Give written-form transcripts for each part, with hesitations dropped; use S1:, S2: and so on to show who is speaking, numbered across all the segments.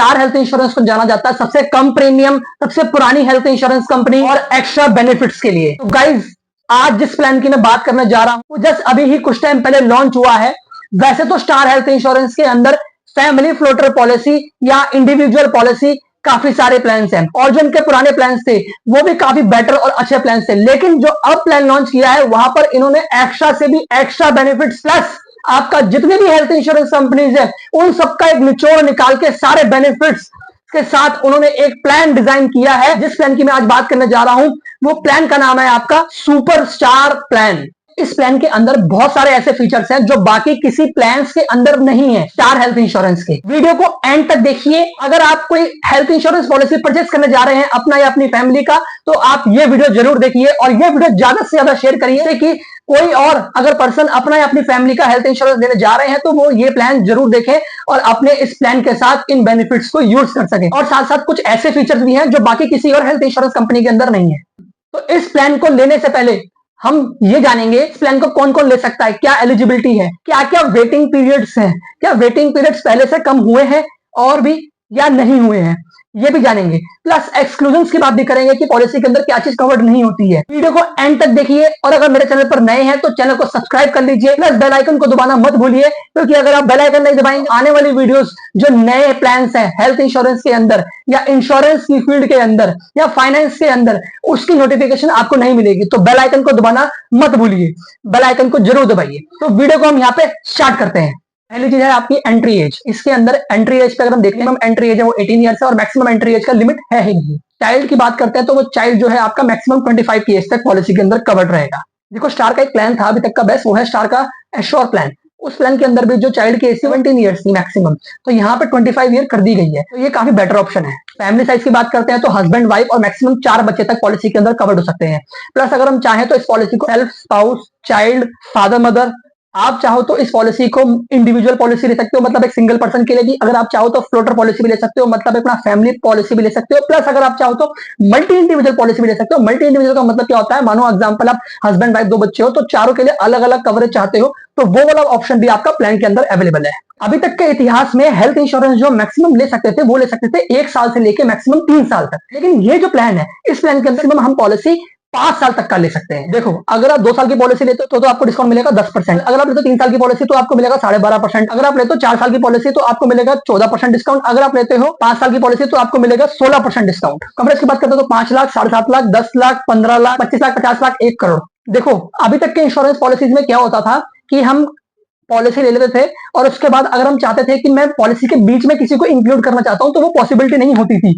S1: Star health insurance को जाना जाता है सबसे कम प्रीमियम, सबसे पुरानी हेल्थ इंश्योरेंस कंपनी और एक्स्ट्रा बेनिफिट्स के लिए। तो गाइज, आज जिस प्लान की मैं बात करने जा रहा हूं वो जस्ट अभी ही कुछ टाइम पहले लॉन्च हुआ है। वैसे तो स्टार हेल्थ इंश्योरेंस के अंदर फैमिली फ्लोटर पॉलिसी या इंडिविजुअल पॉलिसी काफी सारे प्लान्स हैं, और जो इनके पुराने प्लान्स थे वो भी काफी बेटर और अच्छे प्लान्स थे। लेकिन जो अब प्लान लॉन्च किया है वहां पर इन्होंने एक्स्ट्रा से भी एक्स्ट्रा बेनिफिट्स प्लस आपका जितने भी हेल्थ इंश्योरेंस कंपनीज है उन सबका एक निचोड़ निकाल के सारे बेनिफिट्स के साथ उन्होंने एक प्लान डिजाइन किया है। जिस प्लान की मैं आज बात करने जा रहा हूं वो प्लान का नाम है आपका सुपर स्टार प्लान। इस प्लान के अंदर बहुत सारे ऐसे फीचर्स हैं जो बाकी किसी प्लान के अंदर नहीं है स्टार हेल्थ इंश्योरेंस के। वीडियो को एंड तक देखिए। अगर आप कोई हेल्थ इंश्योरेंस पॉलिसी परचेस करने जा रहे हैं अपना या अपनी फैमिली का, तो आप ये वीडियो जरूर देखिए और ये वीडियो ज्यादा से ज्यादा शेयर करिए कि कोई और अगर पर्सन अपना या अपनी फैमिली का हेल्थ इंश्योरेंस लेने जा रहे हैं तो वो ये प्लान जरूर देखें और अपने इस प्लान के साथ इन बेनिफिट्स को यूज कर सके। और साथ साथ कुछ ऐसे फीचर्स भी हैं जो बाकी किसी और हेल्थ इंश्योरेंस कंपनी के अंदर नहीं है। तो इस प्लान को लेने से पहले हम ये जानेंगे इस प्लान को कौन कौन ले सकता है, क्या एलिजिबिलिटी है, क्या क्या वेटिंग पीरियड्स हैं, क्या वेटिंग पीरियड्स पहले से कम हुए हैं और भी या नहीं हुए हैं, ये भी जानेंगे। प्लस एक्सक्लूजन्स की बात भी करेंगे कि पॉलिसी के अंदर क्या चीज कवर्ड नहीं होती है। वीडियो को एंड तक देखिए और अगर मेरे चैनल पर नए हैं तो चैनल को सब्सक्राइब कर लीजिए, प्लस बेल आइकन को दबाना मत भूलिए, क्योंकि अगर आप बेल आइकन नहीं दबाएंगे आने वाली वीडियोस जो नए प्लान्स हैं हेल्थ इंश्योरेंस के अंदर या इंश्योरेंस की फील्ड के अंदर या फाइनेंस के अंदर उसकी नोटिफिकेशन आपको नहीं मिलेगी। तो बेल आइकन को दबाना मत भूलिए, बेल आइकन को जरूर दबाइए। तो वीडियो को हम यहाँ पे स्टार्ट करते हैं। पहली चीज है आपकी एंट्री एज। इसके अंदर एंट्री एज पे अगर हम देखें, एंट्री एज है वो 18 ईयर्स है और मैक्सिमम एंट्री एज का लिमिट है ही नहीं। चाइल्ड की बात करते हैं तो वो चाइल्ड जो है आपका मैक्सिमम 25 की एज तक पॉलिसी के अंदर कवर्ड रहेगा। देखो, स्टार का एक प्लान था अभी तक का बेस्ट, वो है स्टार का एश्योर प्लान। उस प्लान के अंदर भी जो चाइल्ड की एज 17 ईयर्स थी मैक्सिमम, तो यहाँ पे 25 ईयर कर दी गई है। तो ये काफी बेटर ऑप्शन है। फैमिली साइज की बात करते हैं तो हस्बैंड वाइफ और मैक्सिमम 4 बच्चे तक पॉलिसी के अंदर कवर्ड हो सकते हैं। प्लस अगर हम चाहें तो इस पॉलिसी को self, spouse, child, father, mother, आप चाहो तो इस पॉलिसी को इंडिविजुअल पॉलिसी ले सकते हो, मतलब एक सिंगल पर्सन के लिए भी। अगर आप चाहो तो फ्लोटर पॉलिसी भी ले सकते हो, मतलब अपना फैमिली पॉलिसी भी ले सकते हो। प्लस अगर आप चाहो तो मल्टी इंडिविजुअल पॉलिसी भी ले सकते हो। मल्टी इंडिविजुअल का मतलब क्या होता है, मानो एग्जांपल आप हस्बैंड वाइफ 2 बच्चे हो तो चारों के लिए अलग अलग कवरेज चाहते हो, तो वो वाला ऑप्शन भी आपका प्लान के अंदर अवेलेबल है। अभी तक के इतिहास में हेल्थ इंश्योरेंस जो मैक्सिमम ले सकते थे वो ले सकते थे 1 साल से लेके मैक्सिमम 3 साल तक। लेकिन ये जो प्लान है इस प्लान के अंदर हम पॉलिसी 5 साल तक का ले सकते हैं। देखो, अगर आप 2 साल की पॉलिसी लेते हो तो आपको डिस्काउंट मिलेगा 10%। अगर आप लेते हो 3 साल की पॉलिसी तो आपको मिलेगा 12.5%। अगर आप लेते हो 4 साल की पॉलिसी तो आपको मिलेगा 14% डिस्काउंट। अगर आप लेते हो 5 साल की पॉलिसी तो आपको मिलेगा 16% डिस्काउंट। कवरेज की बात करते हो तो 5 लाख, 7.5 लाख, 10 लाख, 15 लाख, 25 लाख, 50 लाख, 1 करोड़। देखो, अभी तक के इंश्योरेंस पॉलिसीज में क्या होता था कि हम पॉलिसी ले लेते थे और उसके बाद अगर हम चाहते थे कि मैं पॉलिसी के बीच में किसी को इंक्लूड करना चाहता हूं तो वो पॉसिबिलिटी नहीं होती थी।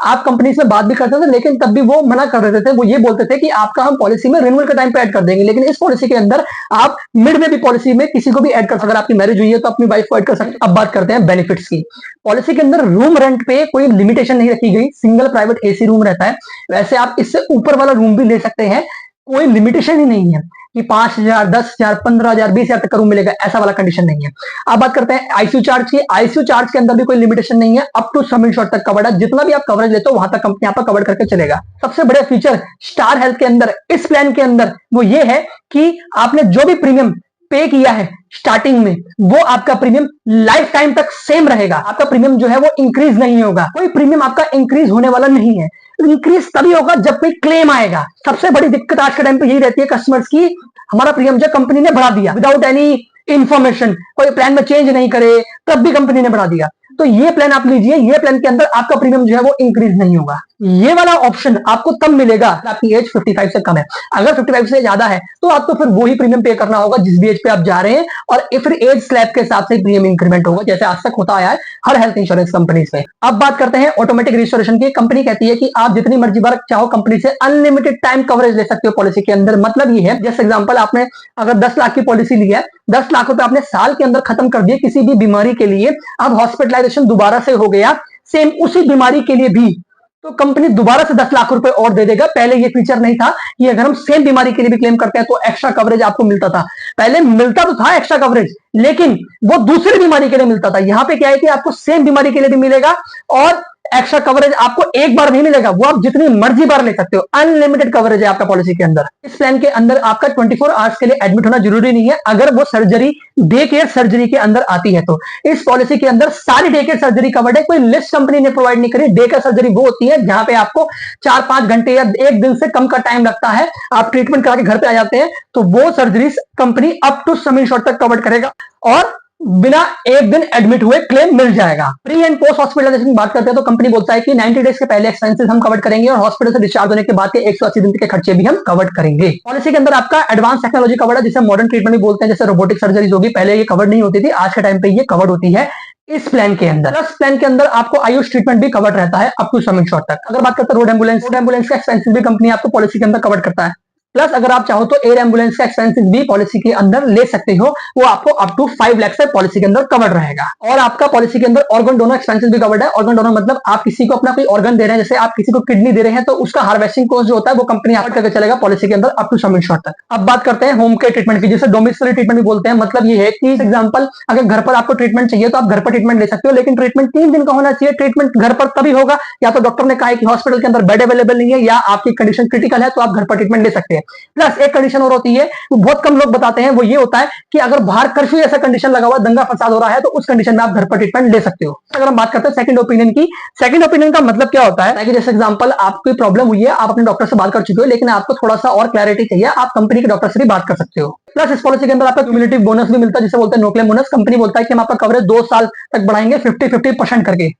S1: आप कंपनी से बात भी करते थे लेकिन तब भी वो मना कर देते थे। वो ये बोलते थे कि आपका हम पॉलिसी में रिन्यूअल के टाइम पे ऐड कर देंगे, लेकिन इस पॉलिसी के अंदर आप मिड में भी पॉलिसी में किसी को भी ऐड कर सकते। अगर आपकी मैरिज हुई है तो अपनी वाइफ को ऐड कर सकते। अब बात करते हैं बेनिफिट्स की। पॉलिसी के अंदर रूम रेंट पे कोई लिमिटेशन नहीं रखी गई। सिंगल प्राइवेट एसी रूम रहता है। वैसे आप इससे ऊपर वाला रूम भी ले सकते हैं, कोई लिमिटेशन ही नहीं है कि 5,000, 10,000, 15,000, 20,000 तक का रूम मिलेगा, ऐसा वाला कंडीशन नहीं है। अब बात करते हैं आईसीयू चार्ज की। आईसीयू चार्ज के अंदर भी कोई लिमिटेशन नहीं है, अप टू सम इंश्योर्ड तक कवर्ड है। जितना भी आप कवरेज लेते हो वहां तक कंपनी आपका कवर करके चलेगा। सबसे बड़ा फीचर स्टार हेल्थ के अंदर इस प्लान के अंदर वो ये है कि आपने जो भी प्रीमियम पे किया है स्टार्टिंग में वो आपका प्रीमियम लाइफ टाइम तक सेम रहेगा। आपका प्रीमियम जो है वो इंक्रीज नहीं होगा। कोई प्रीमियम आपका इंक्रीज होने वाला नहीं है। इंक्रीज तभी होगा जब कोई क्लेम आएगा। सबसे बड़ी दिक्कत आज के टाइम पे यही रहती है कस्टमर्स की, हमारा प्रीमियम जो कंपनी ने बढ़ा दिया विदाउट एनी इंफॉर्मेशन, कोई प्लान में चेंज नहीं करे तब भी कंपनी ने बढ़ा दिया। तो ये प्लान आप लीजिए, ये प्लान के अंदर आपका प्रीमियम जो है वो इंक्रीज नहीं होगा। ये वाला ऑप्शन आपको तब मिलेगा आपकी एज 55 से कम है। अगर 55 से ज्यादा है तो आपको फिर वही प्रीमियम पे करना होगा जिस भी एज पे आप जा रहे हैं, और फिर एज स्लैब के हिसाब से प्रीमियम इंक्रीमेंट होगा, जैसे आज तक होता आया है हर हेल्थ इंश्योरेंस कंपनीज में। अब बात करते हैं ऑटोमेटिक रिस्टोरेशन की। कंपनी कहती है कि आप जितनी मर्जी बार चाहो कंपनी से अनलिमिटेड टाइम कवरेज ले सकते हो पॉलिसी के अंदर। मतलब ये है, जैसे एग्जांपल आपने अगर 10 लाख की पॉलिसी ली है, 10 लाख रुपए आपने साल के अंदर खत्म कर दिए किसी भी बीमारी के लिए, अब हॉस्पिटलाइजेशन दोबारा से हो गया सेम उसी बीमारी के लिए भी, तो कंपनी दोबारा से 10 लाख रुपए और दे देगा। पहले ये फीचर नहीं था कि अगर हम सेम बीमारी के लिए भी क्लेम करते हैं तो एक्स्ट्रा कवरेज आपको मिलता था। पहले मिलता तो था एक्स्ट्रा कवरेज, लेकिन वो दूसरी बीमारी के लिए मिलता था। यहां पे क्या है कि आपको सेम बीमारी के लिए भी मिलेगा और एक्स्ट्रा कवरेज आपको एक बार नहीं मिलेगा, वो आप जितनी मर्जी बार ले सकते हो। अनलिमिटेड कवरेज है आपका पॉलिसी के अंदर। इस प्लान के अंदर आपका 24 आवर्स के लिए एडमिट होना जरूरी नहीं है, अगर वो सर्जरी डे केयर सर्जरी के अंदर आती है तो। इस पॉलिसी के अंदर सारी डे केयर सर्जरी कवर्ड है, कोई लिस्ट कंपनी ने प्रोवाइड नहीं करी। डे केयर सर्जरी वो होती है जहां पे आपको 4-5 घंटे या एक दिन से कम का टाइम लगता है, आप ट्रीटमेंट करा के घर पे आ जाते हैं, तो वो surgery company up to sum insured तक कवर करेगा और बिना एक दिन एडमिट हुए क्लेम मिल जाएगा। प्री एंड पोस्ट हॉस्पिटलाइजेशन की बात करते हैं तो कंपनी बोलता है कि 90 डेज के पहले एक्सपेंसेस हम कवर करेंगे और हॉस्पिटल से डिस्चार्ज होने के बाद के 180 दिन के खर्चे भी हम कवर करेंगे। पॉलिसी के अंदर आपका एडवांस टेक्नोलॉजी कवर है, जिसे मॉडर्न ट्रीटमेंट भी बोलते हैं, जैसे रोबोटिक सर्जरीज होगी, पहले ये कवर नहीं होती थी, आज के टाइम पे ये कवर होती है इस प्लान के अंदर। प्लस प्लान के अंदर आपको आयुष ट्रीटमेंट भी कवर रहता है अप टू सम इंश्योर्ड तक। अगर बात करते हैं रोड एम्बुलेंस का एक्सपेंसेस भी कंपनी आपको पॉलिसी के अंदर कवर करता है। प्लस अगर आप चाहो तो एयर एम्बुलेंस का एक्सपेंसेस भी पॉलिसी के अंदर ले सकते हो, वो आपको अप टू 5 लाख से पॉलिसी के अंदर कवर्ड रहेगा। और आपका पॉलिसी के अंदर ऑर्गन डोनर एक्सपेंसेस भी कवर्ड है। ऑर्गन डोनर मतलब आप किसी को अपना कोई ऑर्गन दे रहे हैं, जैसे आप किसी को किडनी दे रहे हैं, तो उसका हार्वेस्टिंग कॉस्ट जो होता है वो कंपनी आपको करके चलेगा पॉलिसी के अंदर अप टू सम इंश्योर्ड तक। अब बात करते हैं होम केयर ट्रीटमेंट की, जिसे डोमिसिलरी ट्रीटमेंट भी बोलते हैं। मतलब ये है कि एग्जाम्पल, अगर घर पर आपको ट्रीटमेंट चाहिए तो आप घर पर ट्रीटमेंट ले सकते हो, लेकिन ट्रीटमेंट 3 दिन का होना चाहिए। ट्रीटमेंट घर पर तभी होगा या तो डॉक्टर ने कहा है कि हॉस्पिटल के अंदर बेड अवेलेबल नहीं है या आपकी कंडीशन क्रिटिकल है, तो आप घर पर ट्रीटमेंट ले सकते हैं। प्लस एक कंडीशन और होती है, वो बहुत कम लोग बताते हैं, वो ये होता है कि अगर बाहर कर्फ्यू ऐसा कंडीशन लगा हुआ, दंगा फसाद हो रहा है, तो उस कंडीशन में आप घर पर ट्रीटमेंट ले सकते हो। अगर हम बात करते हैं सेकंड ओपिनियन की, सेकंड ओपिनियन का मतलब क्या होता है कि जैसे एग्जांपल, आपको कोई प्रॉब्लम हुई है, आप अपने डॉक्टर से बात कर चुके हो, लेकिन आपको थोड़ा सा और क्लैरिटी चाहिए, आप कंपनी के डॉक्टर से भी बात कर सकते हो। प्लस इस पॉलिसी के अंदर आपका क्यूमुलेटिव बोनस भी मिलता है, जिसे बोलते हैं नो क्लेम बोनस। कंपनी बोलता है कि हम आपका कवरेज 2 साल तक बढ़ाएंगे 50-50% करके।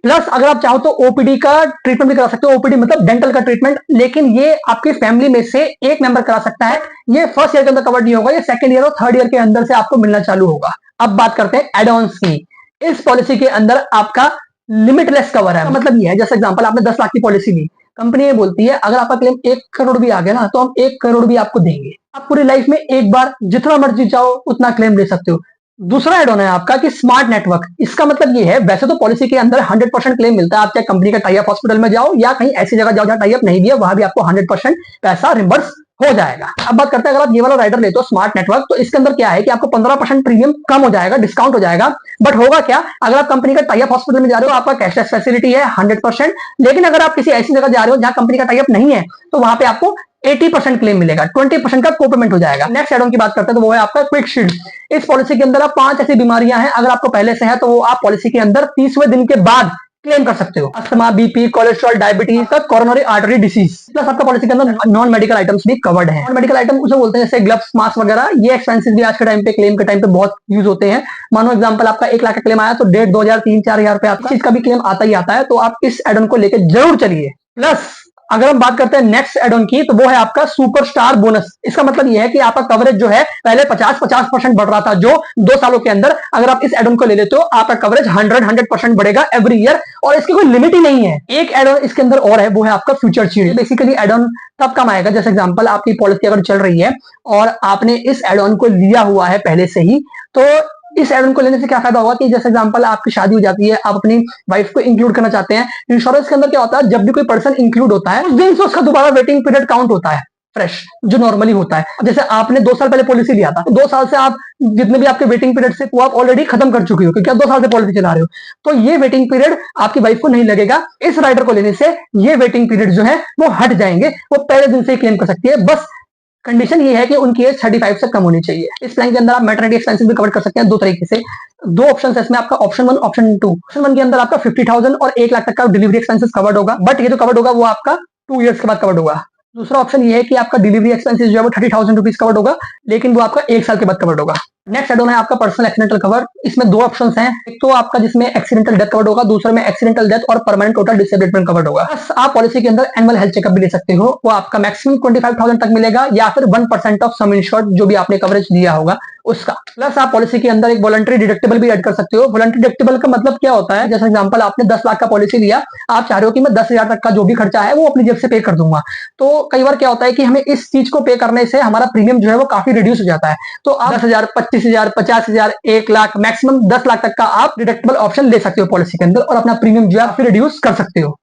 S1: प्लस अगर आप चाहो तो ओपीडी का ट्रीटमेंट भी करा सकते हो। ओपीडी मतलब डेंटल का ट्रीटमेंट, लेकिन ये आपकी फैमिली में से एक मेंबर करा सकता है। ये फर्स्ट ईयर के अंदर कवर नहीं होगा, ये सेकंड ईयर और थर्ड ईयर के अंदर से आपको मिलना चालू होगा। अब बात करते हैं एड ऑन्स की। इस पॉलिसी के अंदर आपका लिमिटलेस कवर है। मतलब ये है, जैसे एग्जांपल आपने 10 लाख की पॉलिसी ली, कंपनी ये बोलती है अगर आपका क्लेम 1 करोड़ भी आ गया ना, तो हम 1 करोड़ भी आपको देंगे। आप पूरी लाइफ में एक बार जितना मर्जी चाहो उतना क्लेम ले सकते हो। दूसरा एड ऑन है आपका कि स्मार्ट नेटवर्क। इसका मतलब ये है, वैसे तो पॉलिसी के अंदर 100% क्लेम मिलता है, आप चाहे कंपनी का टाई अप हॉस्पिटल में जाओ या कहीं ऐसी जगह जाओ जहां टाई अप नहीं भी है, वहां भी आपको 100% पैसा रिम्बर्स हो जाएगा। अब बात करते हैं, अगर आप ये वाला राइडर लेते हो स्मार्ट नेटवर्क, तो इसके अंदर क्या है कि आपको 15% प्रीमियम कम हो जाएगा, डिस्काउंट हो जाएगा। बट होगा क्या, अगर आप कंपनी का टाई अप हॉस्पिटल में जा रहे हो, आपका कैशलेस फैसिलिटी है 100%। लेकिन अगर आप किसी ऐसी जगह जा रहे हो जहां कंपनी का टाई अप नहीं है, तो वहां पे आपको 80% क्लेम मिलेगा, 20% का को पेमेंट हो जाएगा। नेक्स्ट एड ऑन की बात करते हैं तो वो है आपका क्विक शील्ड। इस पॉलिसी के अंदर आप 5 ऐसी बीमारियां हैं, अगर आपको पहले से है तो वो आप पॉलिसी के अंदर 30वें दिन के बाद क्लेम कर सकते हो। अस्थमा, बीपी, कोलेस्ट्रॉल, डायबिटीज तक, कोरोनरी आर्टरी डिसीज। प्लस आपका पॉलिसी के अंदर नॉन मेडिकल आइटम्स भी कवर्ड है। नॉन मेडिकल आइटम उसे बोलते हैं जैसे ग्लव्स, मास्क वगैरह। ये एक्सपेंसेस भी आज के टाइम पे क्लेम के टाइम पे बहुत यूज होते हैं। मानो एग्जांपल आपका 1 लाख का क्लेम आया तो 1.5, 2,000, 3-4 हजार रुपए आपका चीज का भी क्लेम आता ही आता है, तो आप इस एड ऑन को लेकर जरूर चलिए। प्लस अगर हम बात करते हैं नेक्स्ट एड ऑन की, तो वो है आपका सुपरस्टार बोनस। इसका मतलब ये है कि आपका कवरेज जो है पहले 50% बढ़ रहा था, जो 2 सालों के अंदर अगर आप इस एड ऑन को ले लेते हो, आपका कवरेज 100% बढ़ेगा एवरी ईयर, और इसकी कोई लिमिट ही नहीं है। एक एड ऑन इसके अंदर और है, वो है आपका future shield. Basically add on तब कम आएगा, जैसे एग्जांपल आपकी पॉलिसी अगर चल रही है और आपने इस एड ऑन को लिया हुआ है पहले से ही, तो इस एड ऑन को लेने से क्या फायदा होगा कि जैसे एग्जांपल आपकी शादी हो जाती है, आप अपनी वाइफ को इंक्लूड करना चाहते हैं। इंश्योरेंस के अंदर क्या होता है, जब भी कोई पर्सन इंक्लूड होता है, उस दिन से उसका दोबारा वेटिंग पीरियड काउंट होता है फ्रेश, जो नॉर्मली होता है। जैसे आपने 2 साल पहले पॉलिसी लिया था, तो 2 साल से आप जितने भी आपके वेटिंग पीरियड से वो आप ऑलरेडी खत्म कर चुके हो, क्योंकि आप 2 साल से पॉलिसी चला रहे हो, तो ये वेटिंग पीरियड आपकी वाइफ को नहीं लगेगा। इस राइडर को लेने से ये वेटिंग पीरियड जो है वो हट जाएंगे, वो पहले दिन से ही क्लेम कर सकती है। बस कंडीशन ये है कि उनकी एज 35 से कम होनी चाहिए। इस प्लान के अंदर आप मैटरनिटी एक्सपेंसेस भी कवर कर सकते हैं 2 तरीके से। 2 ऑप्शन है इसमें, आपका ऑप्शन 1, ऑप्शन 2। ऑप्शन 1 के अंदर आपका 50,000 और 1 लाख तक का डिलीवरी एक्सपेंसेस कवर्ड होगा, बट ये जो कवर्ड होगा वो आपका 2 इयर्स के बाद कवर्ड होगा। दूसरा ऑप्शन ये है कि आपका डिलीवरी एक्सपेंसेस जो है वो 30,000 रुपीज कवर्ड होगा, लेकिन वो आपका 1 साल के बाद कवर्ड होगा। नेक्स्ट एड ऑन है आपका पर्सनल एक्सीडेंटल कवर। इसमें 2 ऑप्शंस हैं, एक तो आपका जिसमें एक्सीडेंटल डेथ कवर्ड होगा, दूसरे में एक्सीडेंटल डेथ और परमानेंट टोटल डिसेबिलिटी कवर्ड होगा। बस आप पॉलिसी के अंदर एनुअल हेल्थ चेकअप भी ले सकते हो, वो आपका मैक्सिमम 25,000 तक मिलेगा, या फिर 1% ऑफ सम इंश्योर्ड जो भी आपने कवरेज दिया होगा उसका। प्लस आप पॉलिसी के अंदर एक वॉलंटरी डिडक्टेबल भी ऐड कर सकते हो। वॉलंटरी डिडक्टेबल का मतलब क्या होता है, जैसे एग्जांपल आपने 10 लाख का पॉलिसी लिया, आप चाह रहे हो कि मैं 10,000 तक का जो भी खर्चा है वो अपनी जेब से पे कर दूंगा, तो कई बार क्या होता है कि हमें इस चीज को पे करने से हमारा प्रीमियम जो है वो काफी रिड्यूस हो जाता है। तो आप 10,000, 25,000, 50,000, 1 लाख, मैक्सिमम 10 लाख तक का आप डिडक्टेबल ऑप्शन ले सकते हो पॉलिसी के अंदर, और अपना प्रीमियम जो है फिर रिड्यूस कर सकते हो।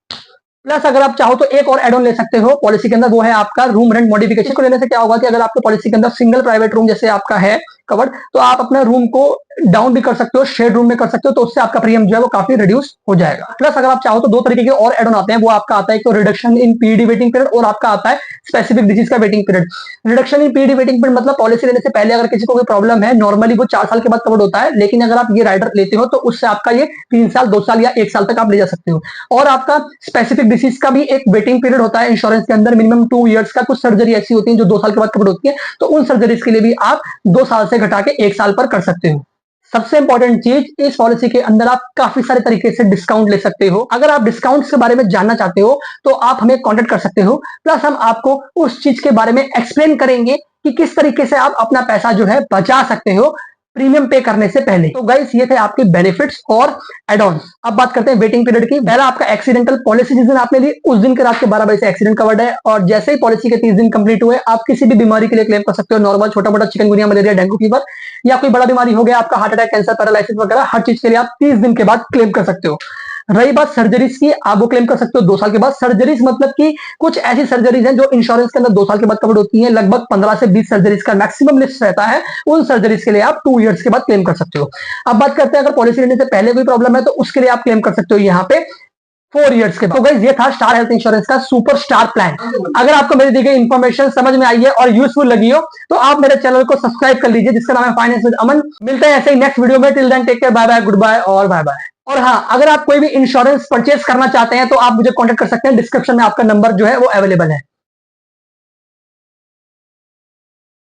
S1: प्लस अगर आप चाहो तो एक और एड ऑन ले सकते हो पॉलिसी के अंदर, वो है आपका रूम रेंट मॉडिफिकेशन। को लेने से क्या होगा कि अगर आपके पॉलिसी के अंदर सिंगल प्राइवेट रूम जैसे आपका है कवर्ड, तो आप अपने रूम को डाउन भी कर सकते हो, शेड रूम में कर सकते हो, तो उससे आपका प्रीमियम जो है वो काफी रिड्यूस हो जाएगा। प्लस अगर आप चाहो तो 2 तरीके के और एड ऑन आते हैं, वो आपका आता है एक तो reduction in PD waiting period और आपका आता है स्पेसिफिक डिजीज का waiting period. Reduction in PD waiting period मतलब पॉलिसी लेने से पहले अगर किसी को कोई प्रॉब्लम है, नॉर्मली वो 4 साल के बाद कवर्ड होता है, लेकिन अगर आप ये राइडर लेते हो तो उससे आपका ये 3 साल, 2 साल या 1 साल तक आप ले जा सकते हो। और आपका स्पेसिफिक डिसीज का भी एक वेटिंग पीरियड होता है इंश्योरेंस के अंदर, मिनिमम 2 इयर्स का। कुछ सर्जरी ऐसी होती है जो 2 साल के बाद कवर्ड होती है, तो उन सर्जरीज के लिए भी आप 2 साल से घटा के 1 साल पर कर सकते हो। सबसे इंपॉर्टेंट चीज, इस पॉलिसी के अंदर आप काफी सारे तरीके से डिस्काउंट ले सकते हो। अगर आप डिस्काउंट्स के बारे में जानना चाहते हो तो आप हमें कांटेक्ट कर सकते हो। प्लस हम आपको उस चीज के बारे में एक्सप्लेन करेंगे कि किस तरीके से आप अपना पैसा जो है बचा सकते हो प्रीमियम पे करने से पहले। तो गाइस ये थे आपके बेनिफिट्स और एड ऑन्स। अब बात करते हैं वेटिंग पीरियड की। पहला आपका एक्सीडेंटल पॉलिसी, जिस दिन आपने ली उस दिन के रात के 12 बजे से एक्सीडेंट कवर्ड है, और जैसे ही पॉलिसी के 30 दिन कंप्लीट हुए आप किसी भी बीमारी के लिए क्लेम कर सकते हो। नॉर्मल छोटा मोटा चिकनगुनिया, मलेरिया, डेंगू फीवर, या कोई बड़ा बीमारी हो गया आपका, हार्ट अटैक, कैंसर, पैरालिसिस वगैरह, हर चीज के लिए आप 30 दिन के बाद क्लेम कर सकते हो। रही बात सर्जरीज की, आप वो क्लेम कर सकते हो 2 साल के बाद। सर्जरीज मतलब कि कुछ ऐसी सर्जरीज हैं जो इंश्योरेंस के अंदर 2 साल के बाद कवर्ड होती हैं। लगभग 15 से 20 सर्जरीज का मैक्सिमम लिस्ट रहता है। उन सर्जरीज के लिए आप 2 इयर्स के बाद क्लेम कर सकते हो। अब बात करते हैं अगर पॉलिसी लेने से पहले कोई प्रॉब्लम है तो उसके लिए आप क्लेम कर सकते हो यहाँ पे 4 इयर्स के बाद। तो गाइस ये था स्टार हेल्थ इंश्योरेंस का सुपर स्टार प्लान। अगर आपको मेरी दी गई इंफॉर्मेशन समझ में आई है और यूजफुल लगी हो तो आप मेरे चैनल को सब्सक्राइब कर लीजिए, जिसका नाम है फाइनेंस विद अमन। मिलते हैं ऐसे ही नेक्स्ट वीडियो में। Till then take care, bye bye, goodbye और बाय बाय। और हाँ, अगर आप कोई भी इंश्योरेंस परचेज करना चाहते हैं तो आप मुझे कांटेक्ट कर सकते हैं। डिस्क्रिप्शन में आपका नंबर जो है वो अवेलेबल है।